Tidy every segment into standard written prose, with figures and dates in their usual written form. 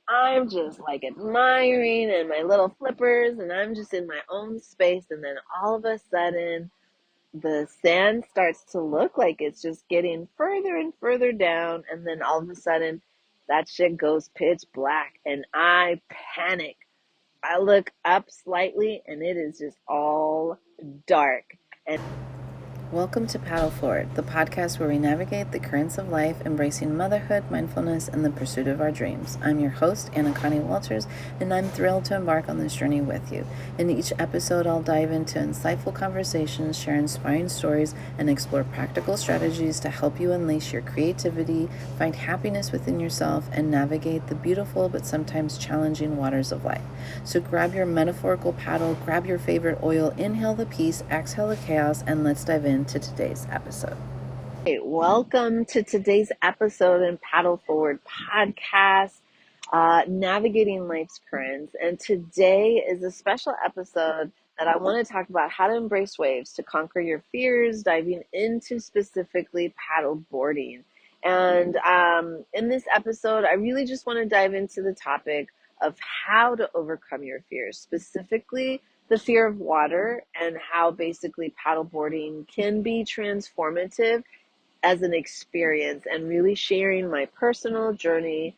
I'm just like admiring and my little flippers, and I'm just in my own space. And then all of a sudden, the sand starts to look like it's just getting further and further down. And then all of a sudden, that shit goes pitch black, and I panic. I look up slightly, and it is just all dark. And Welcome to Paddle Forward, the podcast where we navigate the currents of life, embracing motherhood, mindfulness, and the pursuit of our dreams. I'm your host, Anna Connie Walters, and I'm thrilled to embark on this journey with you. In each episode, I'll dive into insightful conversations, share inspiring stories, and explore practical strategies to help you unleash your creativity, find happiness within yourself, and navigate the beautiful but sometimes challenging waters of life. So grab your metaphorical paddle, grab your favorite oil, inhale the peace, exhale the chaos, and let's dive into today's episode. hey, welcome to today's episode in Paddle Forward podcast, Navigating Life's Currents. And today is a special episode that I want to talk about how to embrace waves to conquer your fears, diving into specifically paddle boarding. And in this episode, I really just want to dive into the topic of how to overcome your fears, specifically the fear of water, and how basically paddleboarding can be transformative as an experience, and really sharing my personal journey,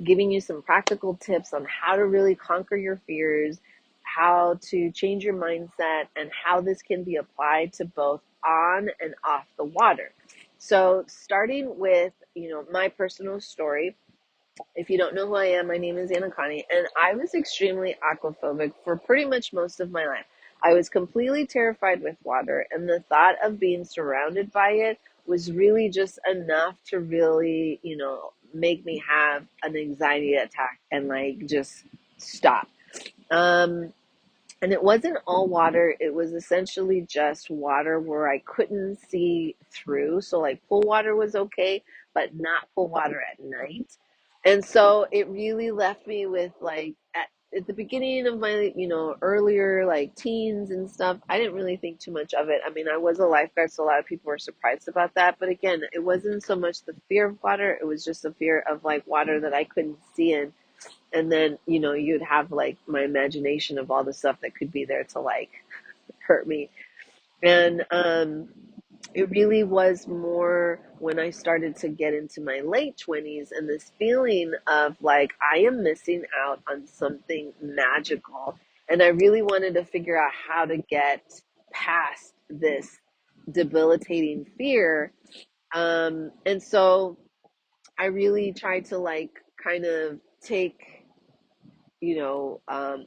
giving you some practical tips on how to really conquer your fears, how to change your mindset, and how this can be applied to both on and off the water. So starting with, my personal story. If you don't know who I am, my name is Anna Connie, and I was extremely aquaphobic for pretty much most of my life. I was completely terrified with water, and the thought of being surrounded by it was really just enough to really, make me have an anxiety attack and like just stop. Um, and it wasn't all water, it was essentially just water where I couldn't see through. So, like, pool water was okay, but not pool water at night. And so it really left me with, like, at the beginning of my, earlier, like, teens and stuff, I didn't really think too much of it. I mean, I was a lifeguard, so a lot of people were surprised about that. But again, it wasn't so much the fear of water, it was just the fear of, like, water that I couldn't see in. And then, you'd have like my imagination of all the stuff that could be there to like hurt me. And it really was more when I started to get into my late 20s, and this feeling of like I am missing out on something magical. And I really wanted to figure out how to get past this debilitating fear. And so I really tried to like kind of take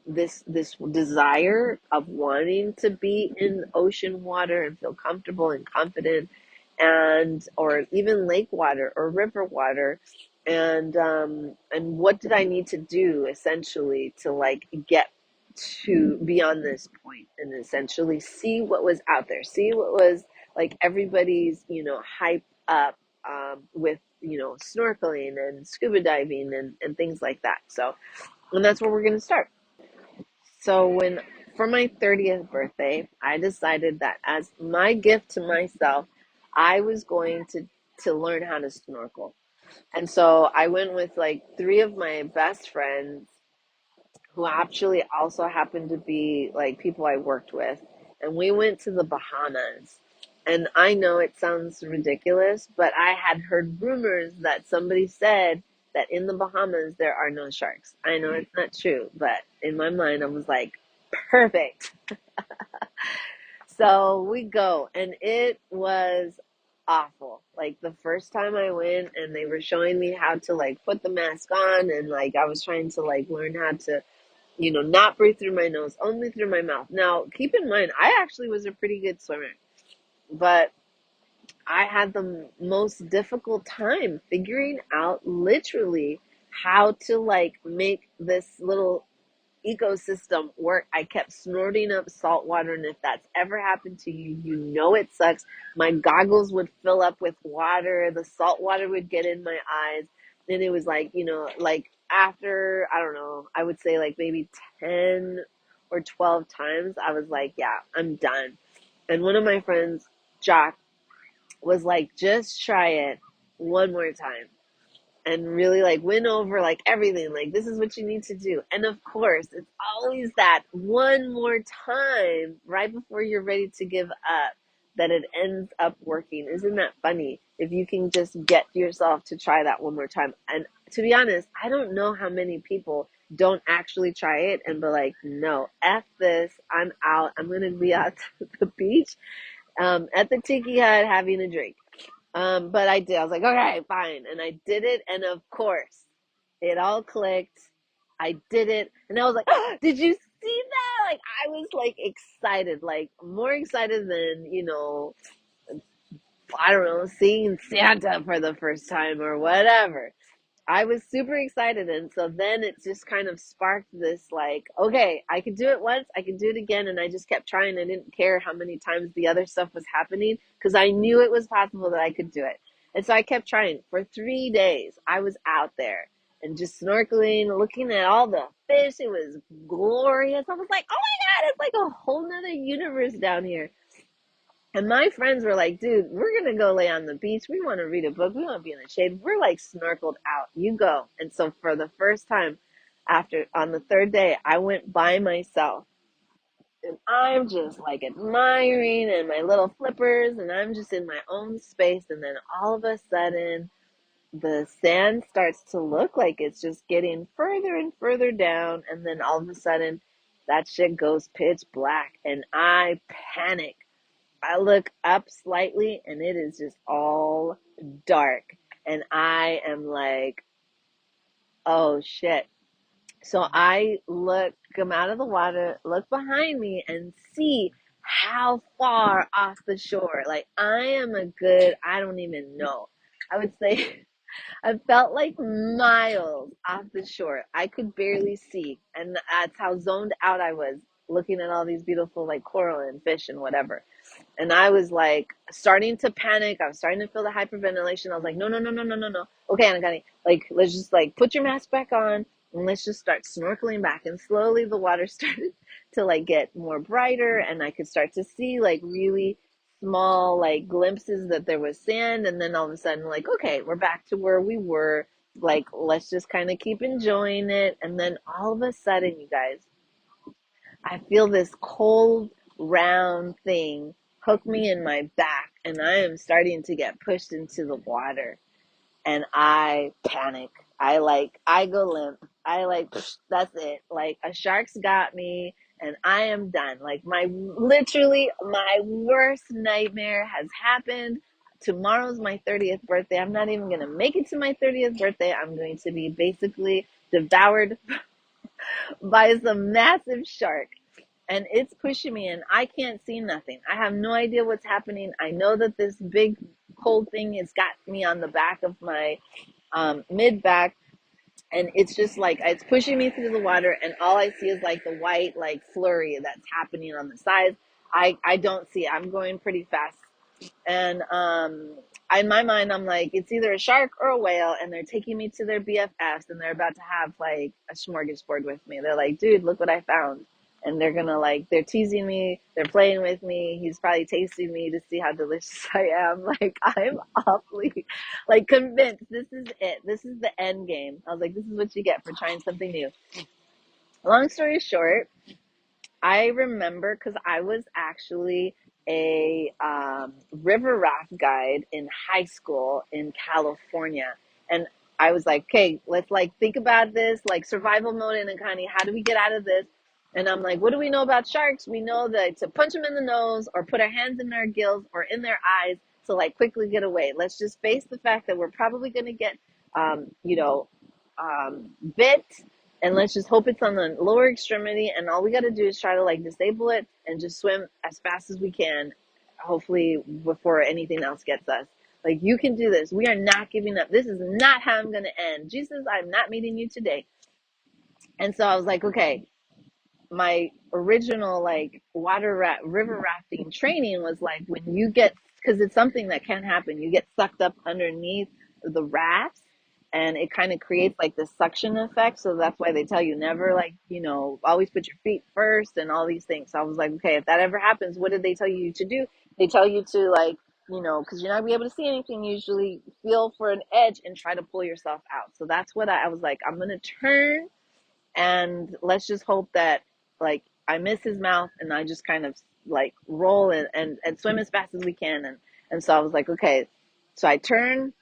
this desire of wanting to be in ocean water and feel comfortable and confident, and or even lake water or river water, and what did I need to do essentially to like get to be on this point and essentially see what was out there, see what was like everybody's hype up, with snorkeling and scuba diving and things like that. So, and that's where we're going to start. So for my 30th birthday, I decided that as my gift to myself, I was going to learn how to snorkel. And so I went with like three of my best friends who actually also happened to be like people I worked with. And we went to the Bahamas. And I know it sounds ridiculous, but I had heard rumors that somebody said that in the Bahamas there are no sharks. I know it's not true, but in my mind I was like, perfect. So we go, and it was awful. Like the first time I went, and they were showing me how to like put the mask on, and like I was trying to like learn how to not breathe through my nose, only through my mouth. Now, keep in mind, I actually was a pretty good swimmer, but I had the most difficult time figuring out literally how to like make this little ecosystem work. I kept snorting up salt water, and if that's ever happened to you, you know it sucks. My goggles would fill up with water, the salt water would get in my eyes, and it was like, like after, I don't know, I would say like maybe 10 or 12 times, I was like, yeah, I'm done. And one of my friends, Jock, was like, just try it one more time. and really like went over like everything, like this is what you need to do. And of course, it's always that one more time right before you're ready to give up that it ends up working. Isn't that funny? If you can just get yourself to try that one more time. And to be honest, I don't know how many people don't actually try it and be like, no, F this, I'm out. I'm going to be out to the beach at the tiki hut having a drink. But I did. I was like, okay, fine. And I did it. And of course, it all clicked. I did it. And I was like, oh, did you see that? Like, I was like excited, like more excited than, I don't know, seeing Santa for the first time or whatever. I was super excited. And so then it just kind of sparked this like, okay, I could do it once, I could do it again. And I just kept trying. I didn't care how many times the other stuff was happening because I knew it was possible that I could do it. And so I kept trying. For 3 days, I was out there and just snorkeling, looking at all the fish. It was glorious. I was like, oh my God, it's like a whole nother universe down here. And my friends were like, dude, we're going to go lay on the beach. We want to read a book. We want to be in the shade. We're like snorkeled out. You go. And so for the first time on the third day, I went by myself. And I'm just like admiring and my little flippers and I'm just in my own space. And then all of a sudden, the sand starts to look like it's just getting further and further down. And then all of a sudden, that shit goes pitch black. And I panic. I look up slightly and it is just all dark. And I am like, oh shit. So I come out of the water, look behind me and see how far off the shore. Like I am I don't even know. I would say I felt like miles off the shore. I could barely see. And that's how zoned out I was looking at all these beautiful like coral and fish and whatever. And I was like starting to panic. I was starting to feel the hyperventilation. I was like, no, no, no, no, no, no, no. Okay, Anagani, like, let's just like put your mask back on and let's just start snorkeling back. And slowly the water started to like get more brighter and I could start to see like really small like glimpses that there was sand. And then all of a sudden, like, okay, we're back to where we were. Like, let's just kind of keep enjoying it. And then all of a sudden, you guys, I feel this cold, round thing hook me in my back, and I am starting to get pushed into the water. And I panic. I go limp. That's it. Like, a shark's got me, and I am done. Like, literally, my worst nightmare has happened. Tomorrow's my 30th birthday. I'm not even going to make it to my 30th birthday. I'm going to be basically devoured by some massive shark and it's pushing me and I can't see nothing. I have no idea what's happening. I know that this big cold thing has got me on the back of my mid back and it's just like it's pushing me through the water and all I see is like the white like flurry that's happening on the sides. I don't see it. I'm going pretty fast. And in my mind, I'm like, it's either a shark or a whale, and they're taking me to their BFFs, and they're about to have like a smorgasbord with me. They're like, dude, look what I found. And they're gonna they're teasing me, they're playing with me. He's probably tasting me to see how delicious I am. Like, I'm awfully like convinced this is it. This is the end game. I was like, this is what you get for trying something new. Long story short, I remember because I was actually a river raft guide in high school in California. And I was like, okay, let's like think about this, like survival mode in Akani. How do we get out of this? And I'm like, what do we know about sharks? We know that to punch them in the nose or put our hands in their gills or in their eyes to like quickly get away. Let's just face the fact that we're probably going to get, bit and let's just hope it's on the lower extremity and all we got to do is try to like disable it and just swim as fast as we can, hopefully before anything else gets us. Like, you can do this. We are not giving up. This is not how I'm going to end. Jesus, I'm not meeting you today. And so I was like, okay, my original like river rafting training was like when you get, because it's something that can happen, you get sucked up underneath the rafts and it kind of creates like this suction effect. So that's why they tell you never like, always put your feet first and all these things. So I was like, okay, if that ever happens, what did they tell you to do? They tell you to like because you're not gonna be able to see anything usually, feel for an edge and try to pull yourself out. So that's what I was like, I'm gonna turn and let's just hope that like I miss his mouth and I just kind of like roll and swim as fast as we can. And so I was like, okay. So I turn,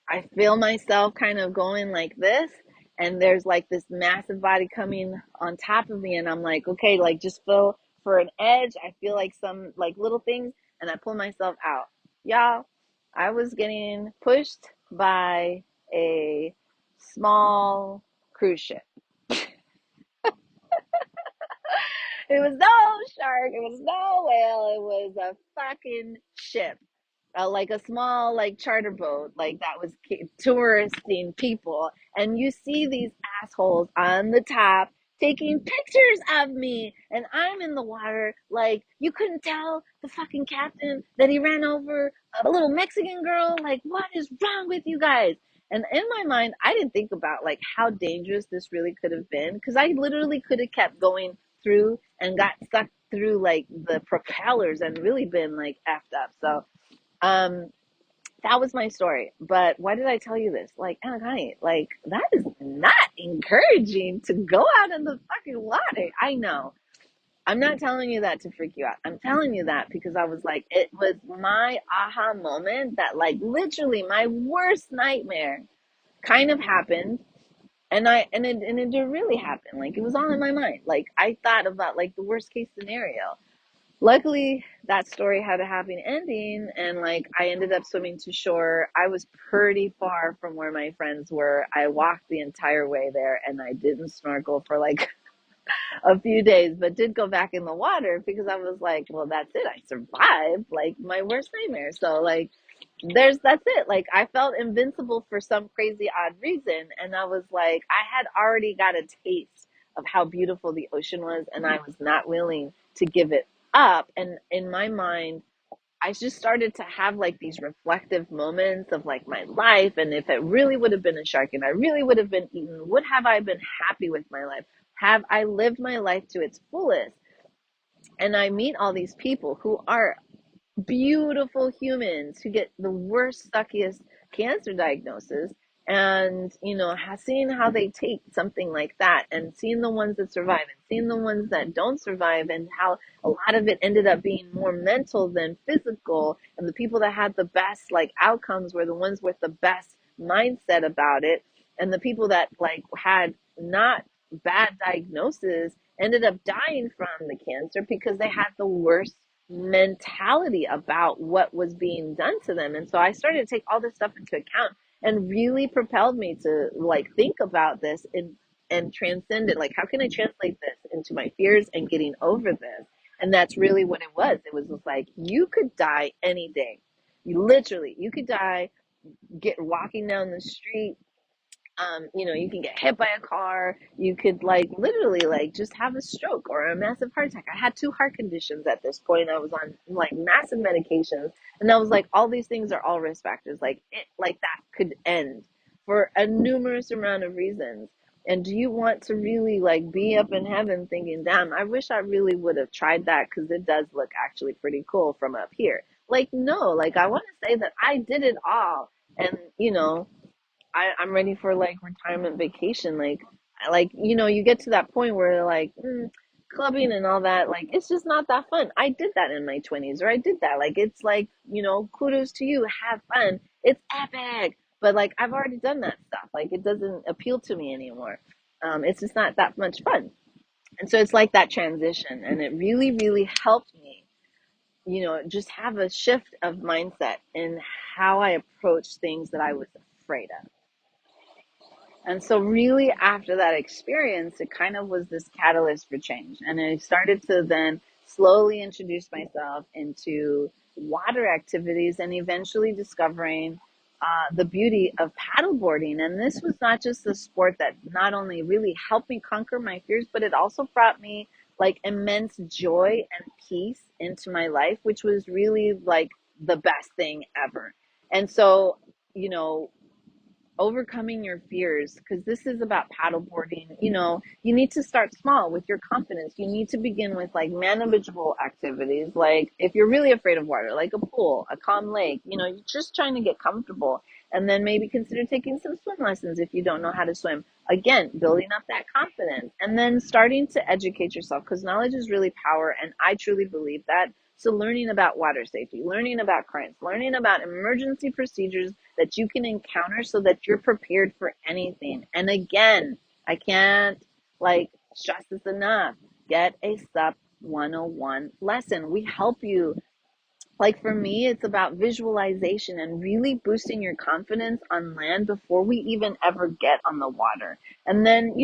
I feel myself kind of going like this, and there's like this massive body coming on top of me, and I'm like, okay, like just feel for an edge. I feel like some like little things, and I pull myself out. Y'all, I was getting pushed by a small cruise ship. It was no shark, it was no whale, it was a fucking ship. Like a small like charter boat like that was touristing people, and you see these assholes on the top taking pictures of me, and I'm in the water. Like, you couldn't tell the fucking captain that he ran over a little Mexican girl? Like, what is wrong with you guys? And in my mind, I didn't think about like how dangerous this really could have been, because I literally could have kept going through and got stuck through like the propellers and really been like effed up. So um, that was my story. But why did I tell you this? Like, Anakani, like, that is not encouraging to go out in the fucking water. I know. I'm not telling you that to freak you out. I'm telling you that because I was like, it was my aha moment that, like, literally my worst nightmare kind of happened. And it did really happen. Like, it was all in my mind. Like, I thought about, like, the worst case scenario. Luckily, that story had a happy ending, and like I ended up swimming to shore. I was pretty far from where my friends were. I walked the entire way there, and I didn't snorkel for like a few days, but did go back in the water because I was like, well, that's it. I survived like my worst nightmare. So like that's it. Like, I felt invincible for some crazy odd reason, and I was like, I had already got a taste of how beautiful the ocean was, and I was not willing to give it up. And in my mind, I just started to have like these reflective moments of like my life, and if it really would have been a shark and I really would have been eaten, would have I been happy with my life? Have I lived my life to its fullest? And I meet all these people who are beautiful humans who get the worst, suckiest cancer diagnosis. And, seeing how they take something like that and seeing the ones that survive and seeing the ones that don't survive, and how a lot of it ended up being more mental than physical. And the people that had the best like outcomes were the ones with the best mindset about it. And the people that like had not bad diagnosis ended up dying from the cancer because they had the worst mentality about what was being done to them. And so I started to take all this stuff into account, and really propelled me to like think about this and transcend it. Like, how can I translate this into my fears and getting over this? And that's really what it was. It was just like, you could die any day. You could die, get walking down the street. You can get hit by a car. You could like literally like just have a stroke or a massive heart attack. I had two heart conditions at this point. I was on like massive medications, and I was like, all these things are all risk factors. Like that could end for a numerous amount of reasons. And do you want to really like be up in heaven thinking, damn, I wish I really would have tried that because it does look actually pretty cool from up here. Like, no, like I want to say that I did it all. And I'm ready for like retirement vacation. You get to that point where like clubbing and all that, like it's just not that fun. I did that in my 20s, or I did that. Like, it's like, kudos to you. Have fun. It's epic. But like, I've already done that stuff. Like, it doesn't appeal to me anymore. It's just not that much fun. And so it's like that transition, and it really, really helped me, just have a shift of mindset in how I approach things that I was afraid of. And so, really, after that experience, it kind of was this catalyst for change. And I started to then slowly introduce myself into water activities, and eventually discovering the beauty of paddleboarding. And this was not just a sport that not only really helped me conquer my fears, but it also brought me like immense joy and peace into my life, which was really like the best thing ever. And so, you know, overcoming your fears, because this is about paddleboarding. You need to start small with your confidence. You need to begin with like manageable activities. Like if you're really afraid of water, like a pool, a calm lake, you're just trying to get comfortable. And then maybe consider taking some swim lessons if you don't know how to swim. Again, building up that confidence and then starting to educate yourself, because knowledge is really power. And I truly believe that. So learning about water safety, learning about currents, learning about emergency procedures that you can encounter so that you're prepared for anything. And again, I can't stress this enough. Get a SUP 101 lesson. We help you. Like for me, it's about visualization and really boosting your confidence on land before we even ever get on the water. And then,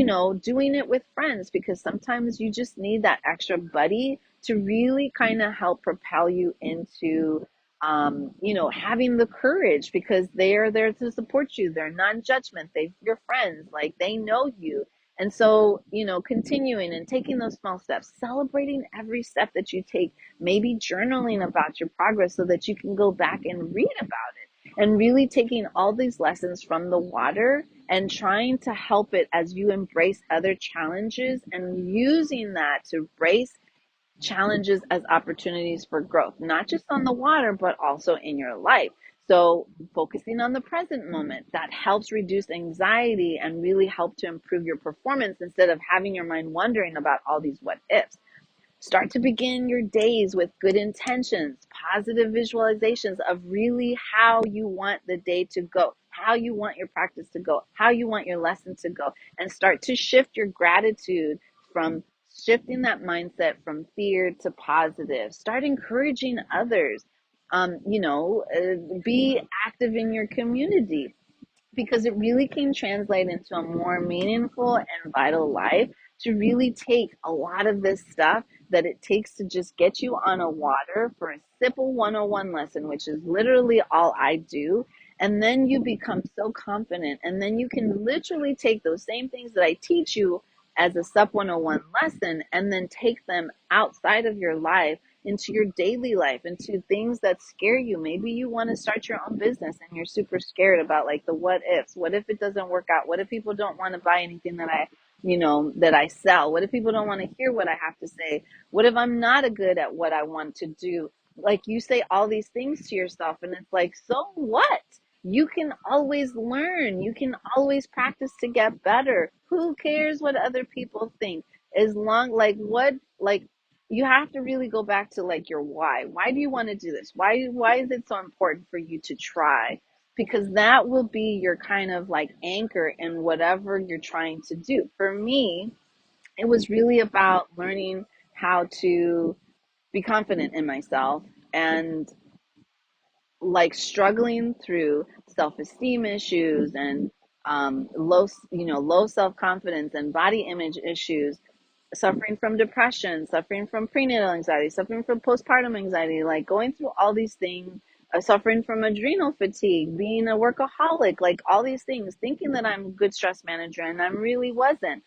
doing it with friends, because sometimes you just need that extra buddy to really kind of help propel you into, having the courage, because they are there to support you. They're non-judgment. They're your friends. Like they know you. And so, continuing and taking those small steps, celebrating every step that you take, maybe journaling about your progress so that you can go back and read about it, and really taking all these lessons from the water and trying to help it as you embrace other challenges, and using that to embrace challenges as opportunities for growth, not just on the water, but also in your life. So focusing on the present moment, that helps reduce anxiety and really help to improve your performance instead of having your mind wondering about all these what ifs. Start to begin your days with good intentions, positive visualizations of really how you want the day to go, how you want your practice to go, how you want your lesson to go, and start to shift your gratitude from shifting that mindset from fear to positive. Start encouraging others. Be active in your community, because it really can translate into a more meaningful and vital life, to really take a lot of this stuff that it takes to just get you on a water for a simple 101 lesson, which is literally all I do. And then you become so confident, and then you can literally take those same things that I teach you as a SUP 101 lesson and then take them outside of your life, into your daily life, into things that scare you. Maybe you want to start your own business and you're super scared about like the what ifs. What if it doesn't work out? What if people don't want to buy anything that I sell? What if people don't want to hear what I have to say? What if I'm not a good at what I want to do? Like you say all these things to yourself, and it's like, so what? You can always learn. You can always practice to get better. Who cares what other people think? As long you have to really go back to like your why. Why do you want to do this? Why is it so important for you to try? Because that will be your kind of like anchor in whatever you're trying to do. For me, it was really about learning how to be confident in myself, and like struggling through self-esteem issues and low self-confidence and body image issues, suffering from depression, suffering from prenatal anxiety, suffering from postpartum anxiety, like going through all these things, suffering from adrenal fatigue, being a workaholic, like all these things, thinking that I'm a good stress manager, and I really wasn't.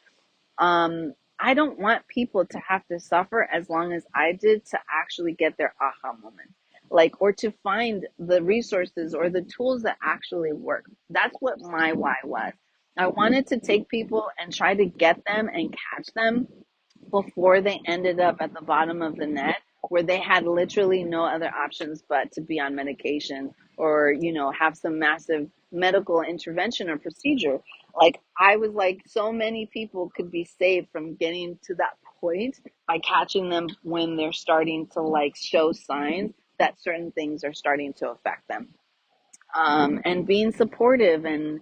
I don't want people to have to suffer as long as I did to actually get their aha moment, or to find the resources or the tools that actually work. That's what my why was. I wanted to take people and try to get them and catch them before they ended up at the bottom of the net, where they had literally no other options but to be on medication, or have some massive medical intervention or procedure. Like I was like, so many people could be saved from getting to that point by catching them when they're starting to like show signs that certain things are starting to affect them. And being supportive and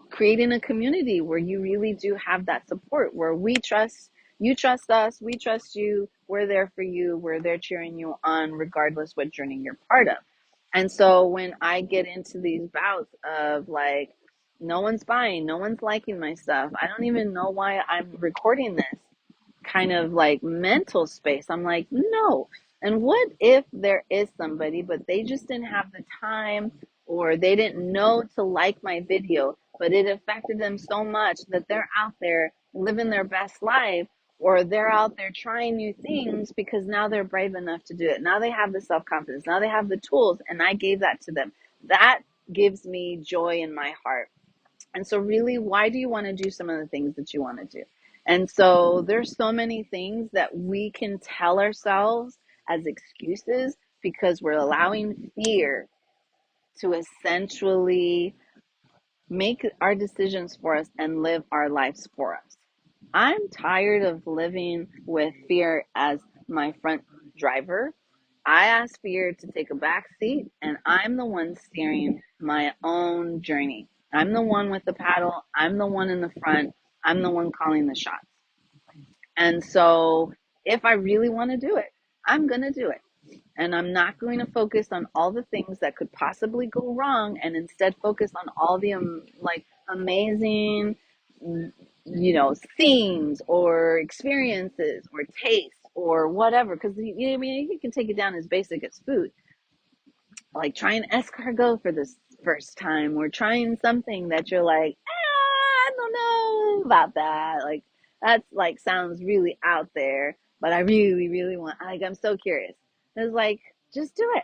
creating a community where you really do have that support, where you trust us, we trust you, we're there for you, we're there cheering you on regardless what journey you're part of. And so when I get into these bouts of like, no one's buying, no one's liking my stuff, I don't even know why I'm recording this kind of like mental space, I'm like, no. And what if there is somebody, but they just didn't have the time, or they didn't know to like my video, but it affected them so much that they're out there living their best life, or they're out there trying new things because now they're brave enough to do it. Now they have the self-confidence. Now they have the tools, and I gave that to them. That gives me joy in my heart. And so really, why do you want to do some of the things that you want to do? And so there's so many things that we can tell ourselves as excuses because we're allowing fear to essentially make our decisions for us and live our lives for us. I'm tired of living with fear as my front driver. I ask fear to take a back seat, and I'm the one steering my own journey. I'm the one with the paddle. I'm the one in the front. I'm the one calling the shots. And so if I really want to do it, I'm going to do it. And I'm not going to focus on all the things that could possibly go wrong and instead focus on all the amazing, scenes or experiences or tastes or whatever. Because, I mean, you can take it down as basic as food. Like trying escargot for the first time or trying something that you're like, I don't know about that. Like, that's like sounds really out there, but I really, really want, like, I'm so curious. It's like, just do it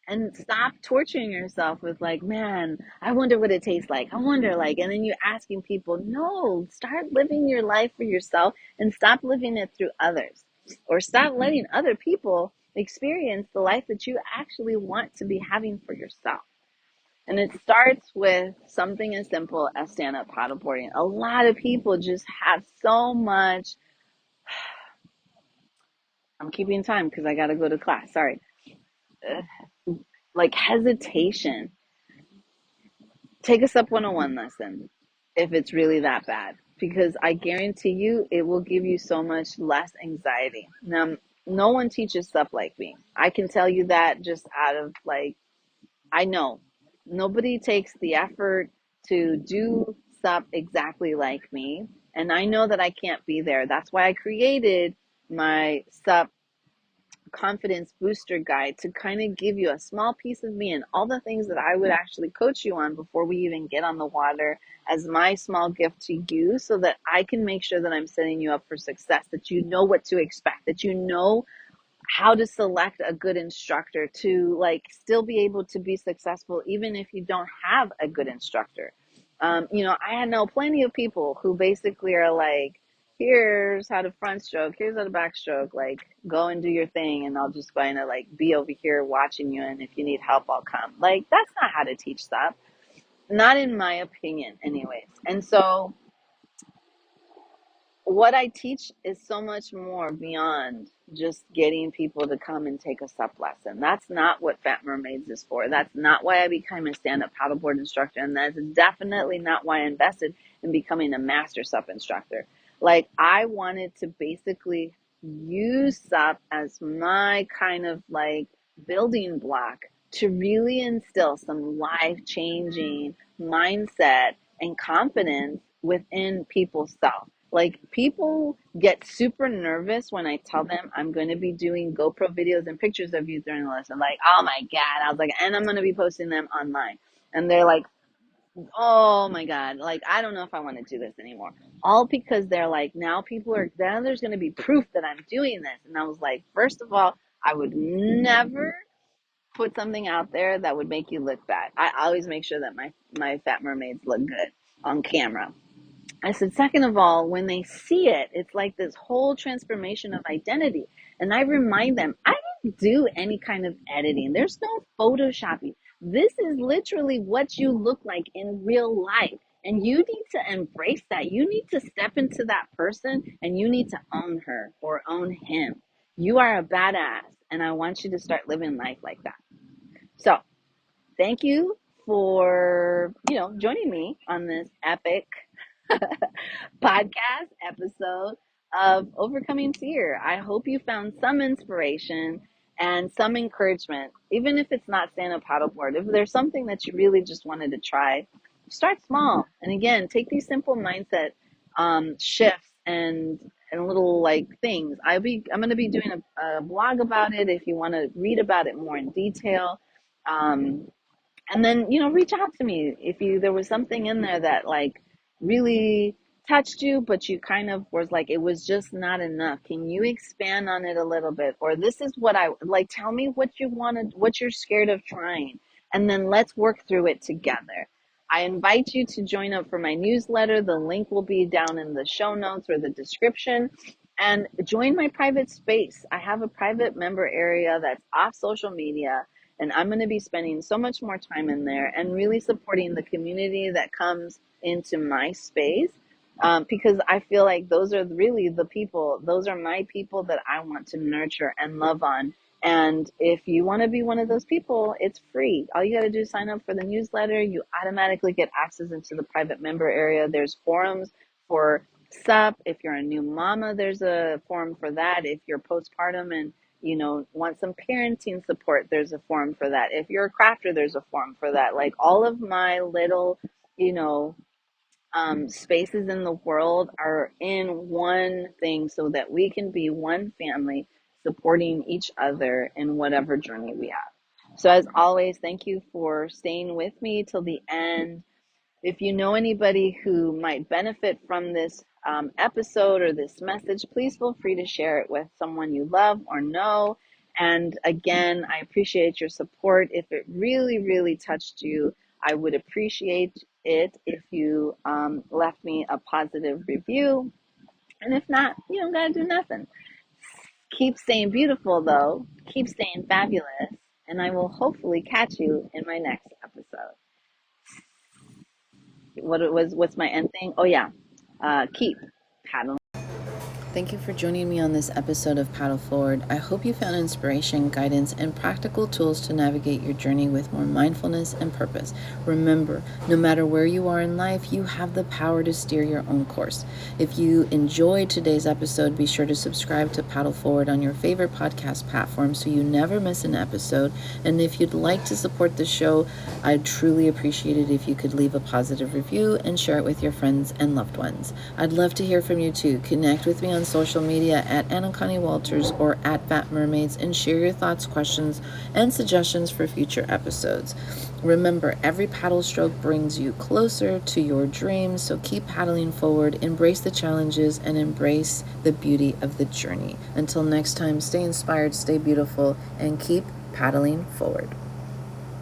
and stop torturing yourself with like, man, I wonder what it tastes like. I wonder, like, and then you're asking people. No, start living your life for yourself and stop living it through others, or stop letting other people experience the life that you actually want to be having for yourself. And it starts with something as simple as stand-up paddleboarding. A lot of people just have so much. I'm keeping time because I got to go to class. Sorry. Like hesitation. Take a SUP 101 lesson if it's really that bad, because I guarantee you it will give you so much less anxiety. Now, no one teaches SUP like me. I can tell you that just out of like, I know nobody takes the effort to do SUP exactly like me. And I know that I can't be there. That's why I created my SUP confidence booster guide to kind of give you a small piece of me and all the things that I would actually coach you on before we even get on the water as my small gift to you, so that I can make sure that I'm setting you up for success, that you know what to expect, that you know how to select a good instructor to like still be able to be successful even if you don't have a good instructor. I know plenty of people who basically are like, here's how to front stroke, here's how to backstroke, like go and do your thing and I'll just kind of like be over here watching you, and if you need help I'll come. Like, that's not how to teach stuff, not in my opinion anyways. And so what I teach is so much more beyond just getting people to come and take a SUP lesson. That's not what Fat Mermaids is for. That's not why I became a stand-up paddleboard instructor. And that's definitely not why I invested in becoming a master SUP instructor. Like, I wanted to basically use SUP as my kind of like building block to really instill some life-changing mindset and confidence within people's self. Like, people get super nervous when I tell them I'm going to be doing GoPro videos and pictures of you during the lesson. Like, oh my God. I was like, and I'm going to be posting them online. And they're like, oh my God. Like, I don't know if I want to do this anymore. All because they're like, now there's going to be proof that I'm doing this. And I was like, first of all, I would never put something out there that would make you look bad. I always make sure that my Fat Mermaids look good on camera. I said, second of all, when they see it, it's like this whole transformation of identity. And I remind them, I didn't do any kind of editing. There's no photoshopping. This is literally what you look like in real life. And you need to embrace that. You need to step into that person and you need to own her or own him. You are a badass. And I want you to start living life like that. So thank you for, joining me on this epic podcast episode of Overcoming Fear. I hope you found some inspiration and some encouragement, even if it's not stand up paddleboard. If there's something that you really just wanted to try, start small. And again, take these simple mindset shifts and little like things. I'm going to be doing a blog about it if you want to read about it more in detail. And then, reach out to me if there was something in there that like really touched you, but you kind of was like, it was just not enough. Can you expand on it a little bit? Or this is what I like, tell me what you wanted, what you're scared of trying, and then let's work through it together. I invite you to join up for my newsletter. The link will be down in the show notes or the description. And join my private space. I have a private member area that's off social media, and I'm going to be spending so much more time in there and really supporting the community that comes into my space, because I feel like those are really the people, those are my people that I want to nurture and love on. And if you want to be one of those people, it's free. All you got to do is sign up for the newsletter. You automatically get access into the private member area. There's forums for SUP. If you're a new mama, there's a forum for that. If you're postpartum and want some parenting support, there's a forum for that. If you're a crafter, there's a forum for that. Like all of my little, you know, spaces in the world are in one thing so that we can be one family supporting each other in whatever journey we have. So, as always, thank you for staying with me till the end. If you know anybody who might benefit from this episode or this message, please feel free to share it with someone you love or know. And again, I appreciate your support. If it really, really touched you, I would appreciate it if you left me a positive review. And if not, you don't got to do nothing. Keep staying beautiful, though. Keep staying fabulous. And I will hopefully catch you in my next episode. What's my end thing? Oh yeah, keep paddling. Thank you for joining me on this episode of Paddle Forward. I hope you found inspiration, guidance, and practical tools to navigate your journey with more mindfulness and purpose. Remember, no matter where you are in life, you have the power to steer your own course. If you enjoyed today's episode, be sure to subscribe to Paddle Forward on your favorite podcast platform so you never miss an episode. And if you'd like to support the show, I'd truly appreciate it if you could leave a positive review and share it with your friends and loved ones. I'd love to hear from you too. Connect with me on social media at Anna Connie Walters or at PHAT Mermaids and share your thoughts, questions, and suggestions for future episodes. Remember, every paddle stroke brings you closer to your dreams, so keep paddling forward, embrace the challenges, and embrace the beauty of the journey. Until next time, stay inspired, stay beautiful, and keep paddling forward.